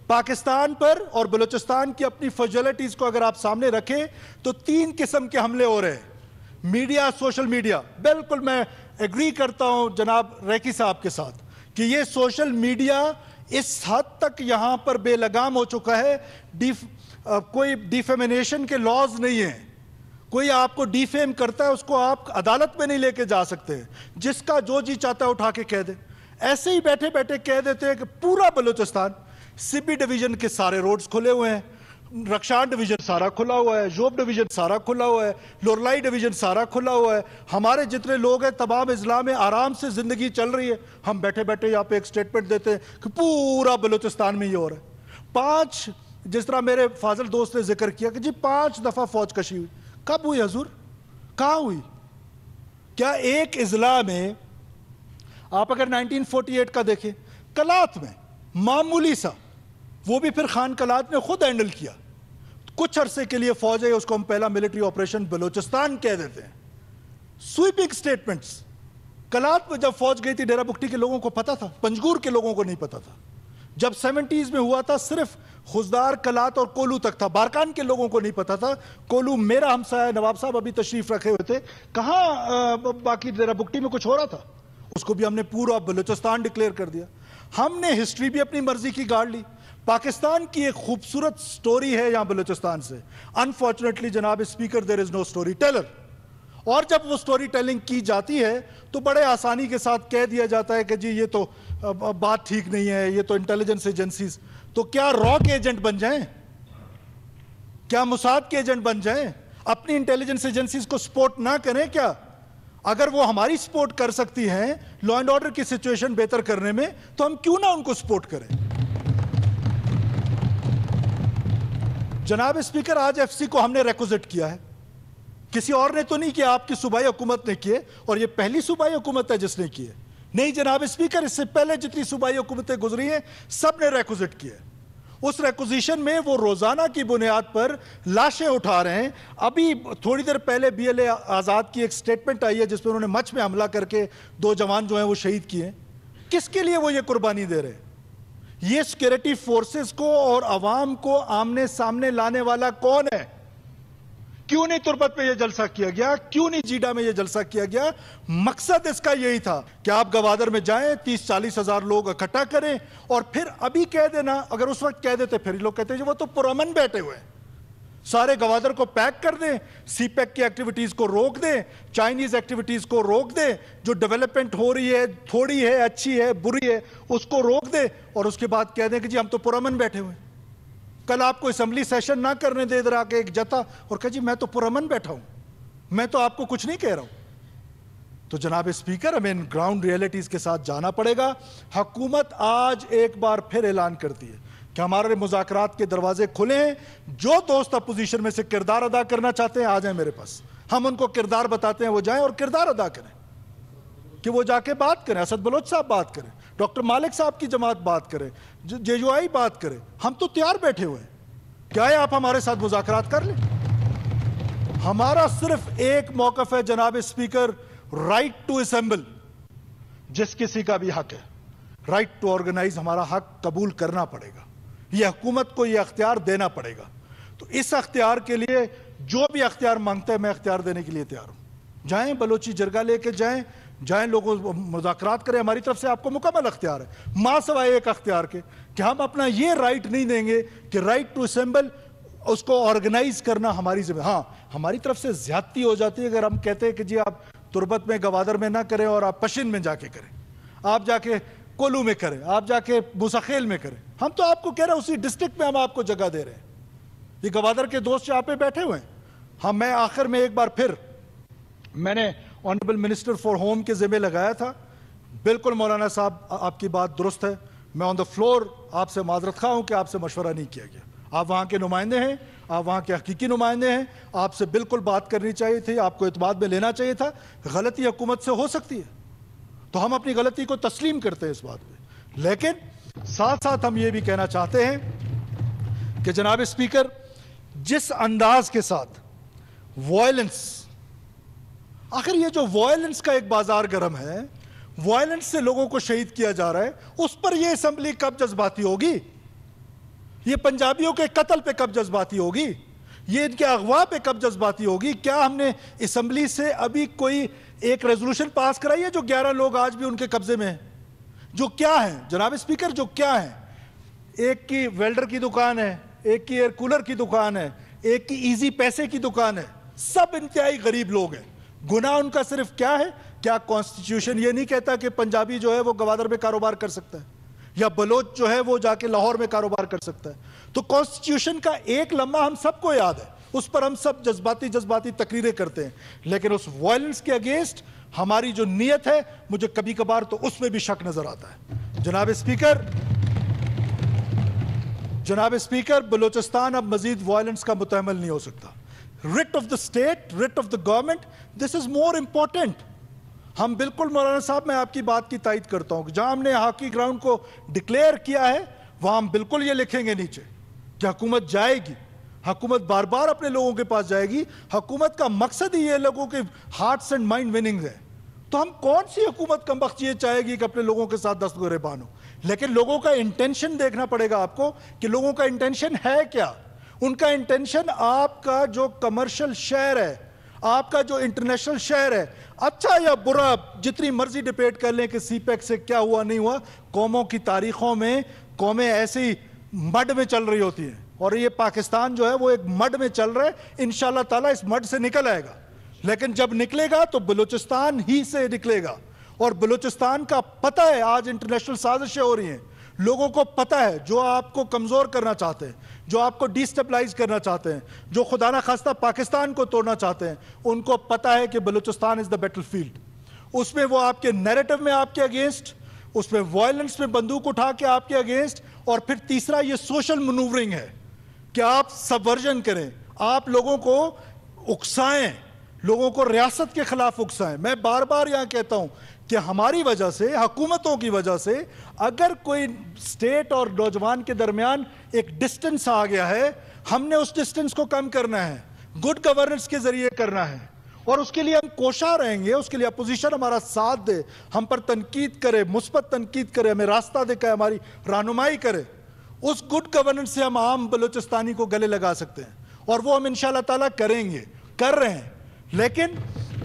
پاکستان پر اور بلوچستان کی اپنی فیجلٹیز کو اگر آپ سامنے رکھیں تو 3 قسم کے حملے ہو رہے ہیں۔ میڈیا، سوشل میڈیا، بالکل میں ایگری کرتا ہوں جناب ریکی صاحب کے ساتھ کہ یہ سوشل میڈیا اس حد تک یہاں پر بے لگام ہو چکا ہے، کوئی ڈیفیمیشن کے لاز نہیں ہیں، کوئی آپ کو ڈیفیم کرتا ہے اس کو آپ عدالت میں نہیں لے کے جا سکتے، جس کا جو جی چاہتا ہے اٹھا کے کہہ دے۔ ایسے ہی بیٹھے بیٹھے کہہ دیتے ہیں کہ پورا بلوچستان، سبی ڈویژن کے سارے روڈز کھلے ہوئے ہیں، رکشان ڈویژن سارا کھلا ہوا ہے، جوب ڈویژن سارا کھلا ہوا ہے، لورلائی ڈویژن سارا کھلا ہوا ہے، ہمارے جتنے لوگ ہیں تمام اضلاع میں آرام سے زندگی چل رہی ہے۔ ہم بیٹھے بیٹھے یہاں پہ ایک سٹیٹمنٹ دیتے ہیں کہ پورا بلوچستان میں یہ ہو رہا ہے۔ 5 جس طرح میرے فاضل دوست نے ذکر کیا کہ جی 5 دفعہ فوج کشی ہوئی، کب ہوئی حضور؟ کہاں ہوئی؟ کیا ایک اضلاع میں آپ اگر 1948 کا دیکھیں، کلات میں معمولی سا، وہ بھی پھر خان کلات نے خود ہینڈل کیا، کچھ عرصے کے لیے فوج ہے، اس کو ہم پہلا ملٹری آپریشن بلوچستان کہہ دیتے ہیں۔ سویپنگ سٹیٹمنٹس، کلات میں جب فوج گئی تھی ڈیرہ بگٹی کے لوگوں کو پتا تھا، پنجگور کے لوگوں کو نہیں پتا تھا۔ جب 70s میں ہوا تھا صرف خزدار، کلات اور کولو تک تھا، بارکان کے لوگوں کو نہیں پتا تھا۔ کولو میرا ہمسایہ، نواب صاحب ابھی تشریف رکھے ہوئے تھے، کہاں باقی ڈیرہ بگٹی میں کچھ ہو رہا تھا، اس کو بھی ہم نے پورا بلوچستان ڈکلیئر کر دیا۔ ہم نے ہسٹری بھی اپنی مرضی کی گاڑ لی۔ پاکستان کی ایک خوبصورت سٹوری ہے یہاں بلوچستان سے، انفارچونیٹلی جناب اسپیکر دیر از نو سٹوری ٹیلر، اور جب وہ سٹوری ٹیلنگ کی جاتی ہے تو بڑے آسانی کے ساتھ کہہ دیا جاتا ہے کہ جی یہ تو بات ٹھیک نہیں ہے، یہ تو انٹیلیجنس ایجنسیز، تو کیا را کے ایجنٹ بن جائیں؟ کیا موساد کے ایجنٹ بن جائیں؟ اپنی انٹیلیجنس ایجنسیز کو سپورٹ نہ کریں کیا؟ اگر وہ ہماری سپورٹ کر سکتی ہیں لا اینڈ آرڈر کی سچویشن بہتر کرنے میں، تو ہم کیوں نہ ان کو سپورٹ کریں؟ جناب اسپیکر، آج ایف سی کو ہم نے ریکوزٹ کیا ہے، کسی اور نے تو نہیں کیا، آپ کی صوبائی حکومت نے کیے، اور یہ پہلی صوبائی حکومت ہے جس نے کیے۔ نہیں جناب اسپیکر، اس سے پہلے جتنی صوبائی حکومتیں گزری ہیں سب نے ریکوزٹ کیا ہے۔ اس ریکوزیشن میں وہ روزانہ کی بنیاد پر لاشیں اٹھا رہے ہیں۔ ابھی تھوڑی دیر پہلے بی ایل اے آزاد کی ایک سٹیٹمنٹ آئی ہے جس میں انہوں نے مچھ میں حملہ کر کے 2 جوان جو ہیں وہ شہید کیے ہیں۔ کس کے لیے وہ یہ قربانی دے رہے ہیں؟ یہ سیکورٹی فورسز کو اور عوام کو آمنے سامنے لانے والا کون ہے؟ کیوں نہیں تربت میں یہ جلسہ کیا گیا؟ کیوں نہیں جیڈا میں یہ جلسہ کیا گیا؟ مقصد اس کا یہی تھا کہ آپ گوادر میں جائیں، 30-40 ہزار لوگ اکٹھا کریں، اور پھر ابھی کہہ دینا، اگر اس وقت کہہ دیتے پھر لوگ کہتے ہیں وہ تو پرامن بیٹھے ہوئے ہیں، سارے گوادر کو پیک کر دیں، سی پیک کی ایکٹیویٹیز کو روک دیں، چائنیز ایکٹیویٹیز کو روک دیں، جو ڈیولپمنٹ ہو رہی ہے تھوڑی ہے، اچھی ہے، بری ہے، اس کو روک دیں، اور اس کے بعد کہہ دیں کہ جی ہم تو پرامن بیٹھے ہوئے ہیں۔ کل آپ کو اسمبلی سیشن نہ کرنے دے ادھر آ کے ایک جتا اور کہا جی میں تو پرامن بیٹھا ہوں، میں تو آپ کو کچھ نہیں کہہ رہا ہوں۔ تو جناب اسپیکر، ہمیں ان گراؤنڈ ریئلٹیز کے ساتھ جانا پڑے گا۔ حکومت آج ایک بار پھر اعلان کرتی ہے کہ ہمارے مذاکرات کے دروازے کھلے ہیں، جو دوست اپوزیشن میں سے کردار ادا کرنا چاہتے ہیں آ جائیں میرے پاس، ہم ان کو کردار بتاتے ہیں، وہ جائیں اور کردار ادا کریں، کہ وہ جا کے بات کریں، اسد بلوچ صاحب بات کریں، ڈاکٹر مالک صاحب کی جماعت بات کرے، جے یو آئی بات کرے، ہم تو تیار بیٹھے ہوئے ہیں، کیا ہے آپ ہمارے ساتھ مذاکرات کر لیں۔ ہمارا صرف ایک موقف ہے جناب اسپیکر، رائٹ ٹو اسمبل، جس کسی کا بھی حق ہے، رائٹ ٹو آرگنائز ہمارا حق قبول کرنا پڑے گا، یہ حکومت کو یہ اختیار دینا پڑے گا۔ تو اس اختیار کے لیے جو بھی اختیار مانگتا ہے میں اختیار دینے کے لیے تیار ہوں، جائیں بلوچی جرگہ لے کے جائیں لوگوں مذاکرات کریں، ہماری طرف سے آپ کو مکمل اختیار ہے، ماں سوائے ایک اختیار کے کہ ہم اپنا یہ رائٹ نہیں دیں گے کہ رائٹ ٹو اسمبل اس کو آرگنائز کرنا ہماری ذمہ۔ ہاں ہماری طرف سے زیادتی ہو جاتی ہے اگر ہم کہتے ہیں کہ جی آپ تربت میں گوادر میں نہ کریں اور آپ پشن میں جا کے کریں، آپ جا کے کولو میں کریں، آپ جا کے موسیخیل میں کریں، ہم تو آپ کو کہہ رہے ہیں اسی ڈسٹرکٹ میں ہم آپ کو جگہ دے رہے ہیں۔ یہ گوادر کے دوست یہاں پہ بیٹھے ہوئے ہیں، میں آخر میں ایک بار پھر میں نے آنریبل منسٹر فار ہوم کے ذمہ لگایا تھا، بالکل مولانا صاحب آپ کی بات درست ہے، میں آن دا فلور آپ سے معذرت خواہ ہوں کہ آپ سے مشورہ نہیں کیا گیا، آپ وہاں کے نمائندے ہیں، آپ وہاں کے حقیقی نمائندے ہیں، آپ سے بالکل بات کرنی چاہیے تھی، آپ کو اعتماد میں لینا چاہیے تھا، غلطی حکومت سے ہو سکتی ہے تو ہم اپنی غلطی کو تسلیم کرتے ہیں اس بات پہ، لیکن ساتھ ساتھ ہم یہ بھی کہنا چاہتے ہیں کہ جناب اسپیکر، جس انداز کے ساتھ وائلنس، آخر یہ جو وائلنس کا ایک بازار گرم ہے، وائلنس سے لوگوں کو شہید کیا جا رہا ہے، اس پر یہ اسمبلی کب جذباتی ہوگی؟ یہ پنجابیوں کے قتل پہ کب جذباتی ہوگی؟ یہ ان کے اغوا پہ کب جذباتی ہوگی؟ کیا ہم نے اسمبلی سے ابھی کوئی ایک ریزولوشن پاس کرائی ہے جو 11 لوگ آج بھی ان کے قبضے میں ہیں؟ جو کیا ہیں جناب اسپیکر، جو کیا ہیں؟ ایک کی ویلڈر کی دکان ہے، ایک کی ایئر کولر کی دکان ہے، ایک کی ایزی پیسے کی دکان ہے، سب انتہائی غریب لوگ ہیں۔ گناہ ان کا صرف کیا ہے؟ کیا کانسٹیٹیوشن یہ نہیں کہتا کہ پنجابی جو ہے وہ گوادر میں کاروبار کر سکتا ہے، یا بلوچ جو ہے وہ جا کے لاہور میں کاروبار کر سکتا ہے؟ تو کانسٹیٹیوشن کا ایک لمحہ ہم سب کو یاد ہے، اس پر ہم سب جذباتی تقریریں کرتے ہیں، لیکن اس وائلنس کے اگینسٹ ہماری جو نیت ہے مجھے کبھی کبھار تو اس میں بھی شک نظر آتا ہے۔ جناب اسپیکر، بلوچستان اب مزید وائلنس کا متحمل نہیں ہو سکتا۔ Rate of the state, rate of the government, this is more important. ہم بالکل مولانا صاحب، میں آپ کی بات کی تائید کرتا ہوں کہ جہاں ہم نے ہاکی گراؤنڈ کو ڈکلیئر کیا ہے وہاں ہم بالکل یہ لکھیں گے نیچے کہ حکومت جائے گی، حکومت بار بار اپنے لوگوں کے پاس جائے گی۔ حکومت کا مقصد ہی یہ لوگوں کے ہارٹس اینڈ مائنڈ وننگ ہے، تو ہم کون سی حکومت کمبخت یہ چاہے گی کہ اپنے لوگوں کے ساتھ دست گریبان ہو؟ لیکن لوگوں کا انٹینشن دیکھنا پڑے گا آپ کو کہ لوگوں کا انٹینشن ہے کیا۔ ان کا انٹینشن آپ کا جو کمرشل شہر ہے، آپ کا جو انٹرنیشنل شہر ہے، اچھا یا برا جتنی مرضی ڈیبیٹ کر لیں کہ سی پیک سے کیا ہوا نہیں ہوا، قوموں کی تاریخوں میں قومیں ایسی مڈ میں چل رہی ہوتی ہیں، اور یہ پاکستان جو ہے وہ ایک مڈ میں چل رہا ہے۔ انشاءاللہ تعالیٰ اس مڈ سے نکل آئے گا، لیکن جب نکلے گا تو بلوچستان ہی سے نکلے گا۔ اور بلوچستان کا پتہ ہے آج انٹرنیشنل سازشیں ہو رہی ہیں، لوگوں کو پتہ ہے جو آپ کو کمزور کرنا چاہتے ہیں، جو آپ کو ڈیسٹیبلائز کرنا چاہتے ہیں، جو خدا نہ خواستہ پاکستان کو توڑنا چاہتے ہیں، ان کو پتہ ہے کہ بلوچستان از دا بیٹل فیلڈ۔ اس میں وہ آپ کے نیریٹو میں آپ کے اگینسٹ، اس میں وائلنس میں بندوق اٹھا کے آپ کے اگینسٹ، اور پھر تیسرا یہ سوشل منورنگ ہے کہ آپ سبورژن کریں، آپ لوگوں کو اکسائیں، لوگوں کو ریاست کے خلاف اکسائیں۔ میں بار بار یہاں کہتا ہوں کہ ہماری وجہ سے، حکومتوں کی وجہ سے اگر کوئی سٹیٹ اور نوجوان کے درمیان ایک ڈسٹنس آ گیا ہے، ہم نے اس ڈسٹنس کو کم کرنا ہے، گڈ گورننس کے ذریعے کرنا ہے، اور اس کے لیے ہم کوشاں رہیں گے، اس کے لیے اپوزیشن ہمارا ساتھ دے، ہم پر تنقید کرے، مثبت تنقید کرے، ہمیں راستہ دکھائے، ہماری رہنمائی کرے۔ اس گڈ گورننس سے ہم عام بلوچستانی کو گلے لگا سکتے ہیں، اور وہ ہم انشاءاللہ تعالیٰ کریں گے، کر رہے ہیں۔ لیکن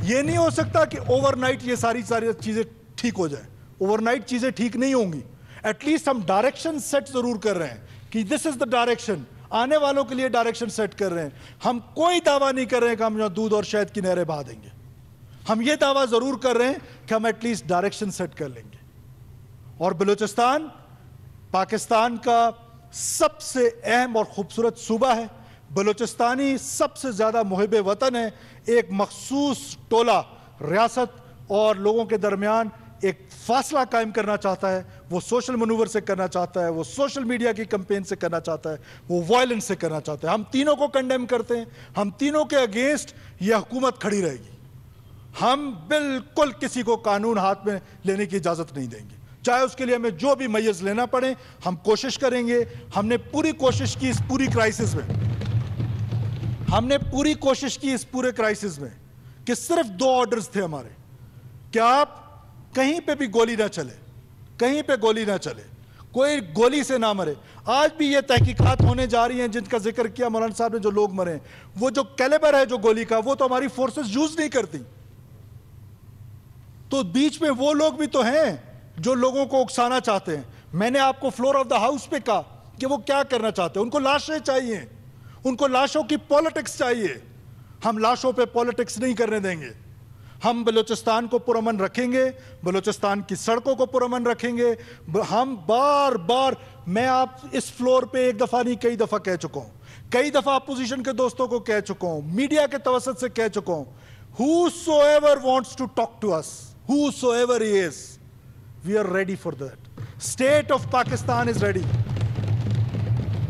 یہ نہیں ہو سکتا کہ اوور نائٹ یہ ساری چیزیں ٹھیک ہو جائیں۔ اوور نائٹ چیزیں ٹھیک نہیں ہوں گی، ایٹ لیسٹ ہم ڈائریکشن سیٹ ضرور کر رہے ہیں کہ دس از دا ڈائریکشن، آنے والوں کے لیے ڈائریکشن سیٹ کر رہے ہیں۔ ہم کوئی دعویٰ نہیں کر رہے ہیں کہ ہم یہاں دودھ اور شہد کی نہریں بہا دیں گے، ہم یہ دعویٰ ضرور کر رہے ہیں کہ ہم ایٹ لیسٹ ڈائریکشن سیٹ کر لیں گے۔ اور بلوچستان پاکستان کا سب سے اہم اور خوبصورت صوبہ ہے، بلوچستانی سب سے زیادہ محب وطن ہے، ایک مخصوص ٹولہ ریاست اور لوگوں کے درمیان ایک فاصلہ قائم کرنا چاہتا ہے، وہ سوشل منور سے کرنا چاہتا ہے، وہ سوشل میڈیا کی کمپین سے کرنا چاہتا ہے، وہ وائلنس سے کرنا چاہتا ہے۔ ہم تینوں کو کنڈیم کرتے ہیں، ہم تینوں کے اگینسٹ یہ حکومت کھڑی رہے گی۔ ہم بالکل کسی کو قانون ہاتھ میں لینے کی اجازت نہیں دیں گے، چاہے اس کے لیے ہمیں جو بھی میز لینا پڑے، ہم کوشش کریں گے۔ ہم نے پوری کوشش کی اس پوری کرائسس میں، ہم نے پوری کوشش کی اس پورے کرائسس میں کہ صرف 2 آرڈرز تھے ہمارے کہ آپ کہیں پہ بھی گولی نہ چلے، کہیں پہ گولی نہ چلے، کوئی گولی سے نہ مرے۔ آج بھی یہ تحقیقات ہونے جا رہی ہیں جن کا ذکر کیا مولانا صاحب نے، جو لوگ مرے ہیں، وہ جو کیلیبر ہے جو گولی کا، وہ تو ہماری فورسز یوز نہیں کرتی۔ تو بیچ میں وہ لوگ بھی تو ہیں جو لوگوں کو اکسانا چاہتے ہیں۔ میں نے آپ کو فلور آف دا ہاؤس پہ کہا کہ وہ کیا کرنا چاہتے ہیں، ان کو لاشیں چاہیے، ان کو لاشوں کی پولیٹکس چاہیے۔ ہم لاشوں پہ پولیٹکس نہیں کرنے دیں گے۔ ہم بلوچستان کو پرامن رکھیں گے، بلوچستان کی سڑکوں کو پرامن رکھیں گے۔ ہم بار بار، میں آپ اس فلور پہ ایک دفعہ نہیں کئی دفعہ کہہ چکا ہوں، کئی دفعہ اپوزیشن کے دوستوں کو کہہ چکا ہوں، میڈیا کے توسط سے کہہ چکا ہوں، whosoever wants to talk to us, whosoever he is, we are ready for that. State of Pakistan is ready.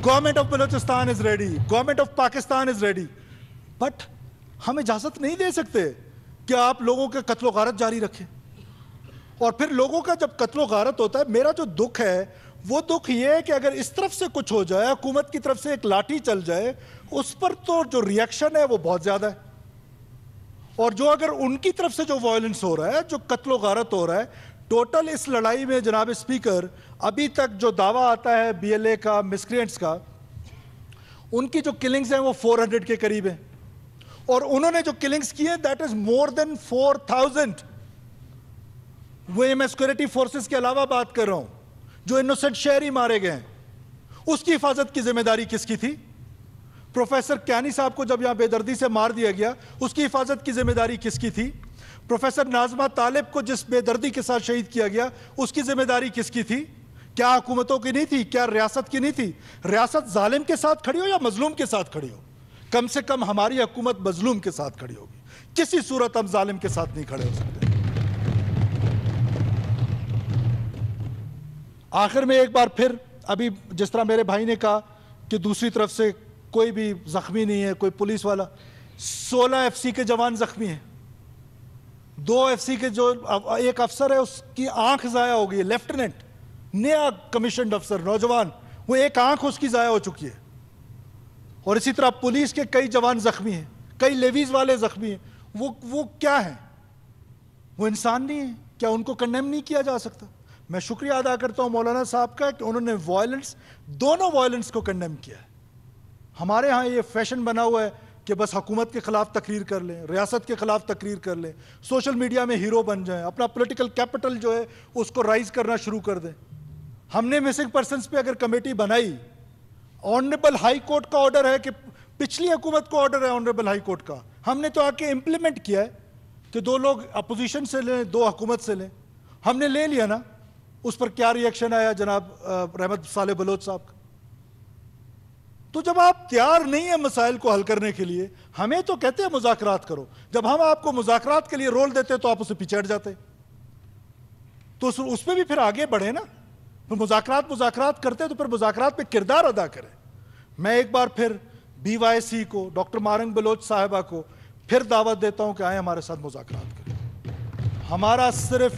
Government of Balochistan is ready. Government of Pakistan is ready. But ہم اجازت نہیں دے سکتے کہ آپ لوگوں کے قتل و غارت جاری رکھیں۔ اور پھر لوگوں کا جب قتل و غارت ہوتا ہے، میرا جو دکھ ہے وہ دکھ یہ ہے کہ اگر اس طرف سے کچھ ہو جائے، حکومت کی طرف سے ایک لاٹھی چل جائے، اس پر تو جو ریاکشن ہے وہ بہت زیادہ ہے۔ اور جو اگر ان کی طرف سے جو وائلنس ہو رہا ہے، جو قتل و غارت ہو رہا ہے، ٹوٹل اس لڑائی میں جناب اسپیکر ابھی تک جو دعویٰ آتا ہے BLA کا، مسکرینٹس کا، ان کی جو کلنگز ہیں وہ 400 کے قریب ہیں, اور انہوں نے جو کلنگز کی ہیں دیٹ از مور دین 4000. وہ میں سیکورٹی فورسز کے علاوہ بات کر رہا ہوں, جو انوسنٹ شہری مارے گئے ہیں. اس کی حفاظت کی ذمہ داری کس کی تھی؟ پروفیسر کیانی صاحب کو جب یہاں بے دردی سے مار دیا گیا, اس کی حفاظت کی ذمہ داری کس کی تھی؟ پروفیسر ناظمہ طالب کو جس بے دردی کے ساتھ شہید کیا گیا, اس کی ذمہ داری کس کی تھی؟ کیا حکومتوں کی نہیں تھی؟ کیا ریاست کی نہیں تھی؟ ریاست ظالم کے ساتھ کھڑی ہو یا مظلوم کے ساتھ کھڑی ہو؟ کم سے کم ہماری حکومت مظلوم کے ساتھ کھڑی ہوگی, کسی صورت ہم ظالم کے ساتھ نہیں کھڑے ہو سکتے. آخر میں ایک بار پھر, ابھی جس طرح میرے بھائی نے کہا کہ دوسری طرف سے کوئی بھی زخمی نہیں ہے, کوئی پولیس والا, 16 FCC کے جوان زخمی ہیں. 2 FCC کے جو ایک افسر ہے اس کی آنکھ ضائع ہو گئی ہے, لیفٹیننٹ, نیا کمیشنڈ افسر, نوجوان, وہ ایک آنکھ اس کی ضائع ہو چکی ہے. اور اسی طرح پولیس کے کئی جوان زخمی ہیں, کئی لیویز والے زخمی ہیں. وہ کیا ہیں؟ وہ انسان نہیں ہیں؟ کیا ان کو کنڈیم نہیں کیا جا سکتا؟ میں شکریہ ادا کرتا ہوں مولانا صاحب کا کہ انہوں نے وائلنس, دونوں وائلنس کو کنڈیم کیا ہے. ہمارے ہاں یہ فیشن بنا ہوا ہے کہ بس حکومت کے خلاف تقریر کر لیں, ریاست کے خلاف تقریر کر لیں, سوشل میڈیا میں ہیرو بن جائیں, اپنا پولیٹیکل کیپٹل جو ہے اس کو رائز کرنا شروع کر دیں. ہم نے مسنگ پرسنس پہ اگر کمیٹی بنائی, آنریبل ہائی کورٹ کا آرڈر ہے کہ پچھلی حکومت کو آرڈر ہے آنریبل ہائی کورٹ کا, ہم نے تو آ کے امپلیمنٹ کیا ہے کہ 2 لوگ اپوزیشن سے لیں, 2 حکومت سے لیں. ہم نے لے لیا نا. اس پر کیا ری ایکشن آیا جناب رحمت صالح بلوچ صاحب کا؟ تو جب آپ تیار نہیں ہیں مسائل کو حل کرنے کے لیے, ہمیں تو کہتے ہیں مذاکرات کرو, جب ہم آپ کو مذاکرات کے لیے رول دیتے تو آپ اسے پیچھے ہٹ جاتے. تو اس پہ بھی پھر آگے بڑھے نا. مذاکرات کرتے تو پھر مذاکرات پہ کردار ادا کریں. میں ایک بار پھر BYC کو, ڈاکٹر مارنگ بلوچ صاحبہ کو پھر دعوت دیتا ہوں کہ آئیں ہمارے ساتھ مذاکرات کریں. ہمارا صرف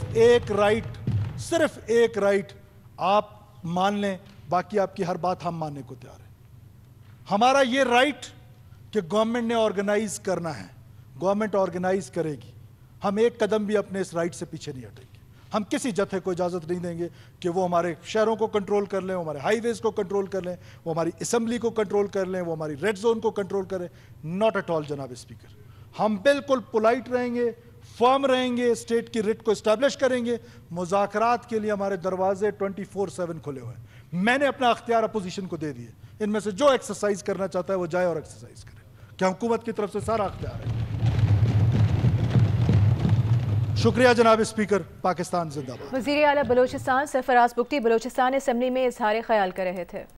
ایک رائٹ آپ مان لیں, باقی آپ کی ہر بات ہم ماننے کو تیار ہیں. ہمارا یہ رائٹ کہ گورنمنٹ نے آرگنائز کرنا ہے, گورنمنٹ آرگنائز کرے گی. ہم ایک قدم بھی اپنے اس رائٹ سے پیچھے نہیں ہٹیں گے. ہم کسی جتھے کو اجازت نہیں دیں گے کہ وہ ہمارے شہروں کو کنٹرول کر لیں, وہ ہمارے ہائی ویز کو کنٹرول کر لیں, وہ ہماری اسمبلی کو کنٹرول کر لیں, وہ ہماری ریڈ زون کو کنٹرول کریں. ناٹ ایٹ آل جناب اسپیکر. ہم بالکل پولائٹ رہیں گے, فرم رہیں گے, اسٹیٹ کی ریٹ کو اسٹیبلش کریں گے. مذاکرات کے لیے ہمارے دروازے 24/7 کھلے ہوئے ہیں. میں نے اپنا اختیار اپوزیشن کو دے دیے. ان میں سے جو ایکسرسائز کرنا چاہتا ہے وہ جائے اور ایکسرسائز کرے, کہ حکومت کی طرف سے سارا اختیار ہے. شکریہ جناب اسپیکر. پاکستان زندہ باد. وزیر اعلیٰ بلوچستان سرفراز بگٹی بلوچستان اسمبلی میں اظہار خیال کر رہے تھے.